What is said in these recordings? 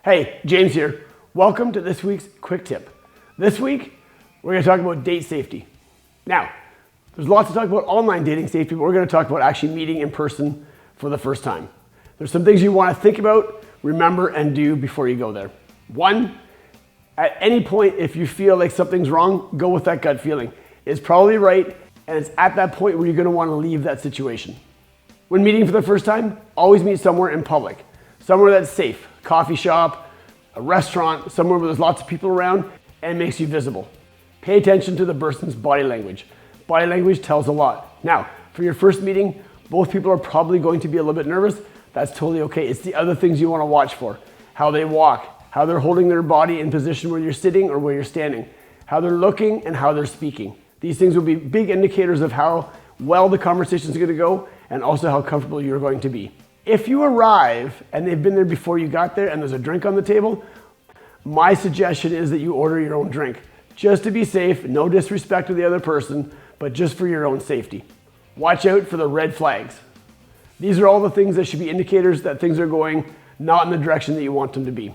Hey, James here. Welcome to this week's quick tip. This week, we're going to talk about date safety. Now, there's lots to talk about online dating safety, but we're going to talk about actually meeting in person for the first time. There's some things you want to think about, remember, and do before you go there. One, at any point, if you feel like something's wrong, go with that gut feeling. It's probably right, and it's at that point where you're going to want to leave that situation. When meeting for the first time, always meet somewhere in public. Somewhere that's safe, coffee shop, a restaurant, somewhere where there's lots of people around and makes you visible. Pay attention to the person's body language. Body language tells a lot. Now, for your first meeting, both people are probably going to be a little bit nervous. That's totally okay. It's the other things you want to watch for. How they walk, how they're holding their body in position where you're sitting or where you're standing, how they're looking and how they're speaking. These things will be big indicators of how well the conversation is going to go and also how comfortable you're going to be. If you arrive and they've been there before you got there and there's a drink on the table, my suggestion is that you order your own drink. Just to be safe, no disrespect to the other person, but just for your own safety. Watch out for the red flags. These are all the things that should be indicators that things are going not in the direction that you want them to be.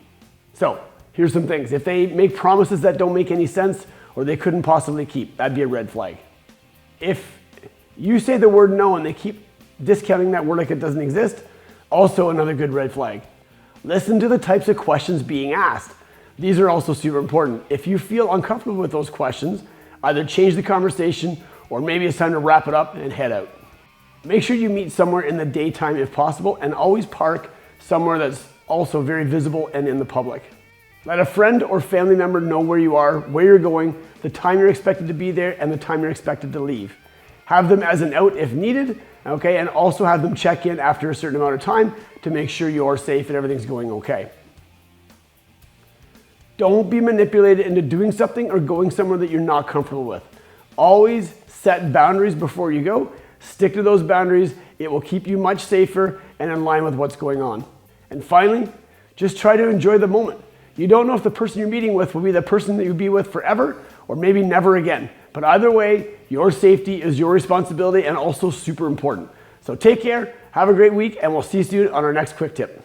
So here's some things. If they make promises that don't make any sense or they couldn't possibly keep, that'd be a red flag. If you say the word no and they keep discounting that word like it doesn't exist, also another good red flag. Listen to the types of questions being asked. These are also super important. If you feel uncomfortable with those questions, either change the conversation or maybe it's time to wrap it up and head out. Make sure you meet somewhere in the daytime if possible, and always park somewhere that's also very visible and in the public. Let a friend or family member know where you are, where you're going, the time you're expected to be there, and the time you're expected to leave. Have them as an out if needed, okay, and also have them check in after a certain amount of time to make sure you're safe and everything's going okay. Don't be manipulated into doing something or going somewhere that you're not comfortable with. Always set boundaries before you go. Stick to those boundaries. It will keep you much safer and in line with what's going on. And finally, just try to enjoy the moment. You don't know if the person you're meeting with will be the person that you'll be with forever or maybe never again. But either way, your safety is your responsibility and also super important. So take care, have a great week, and we'll see you soon on our next quick tip.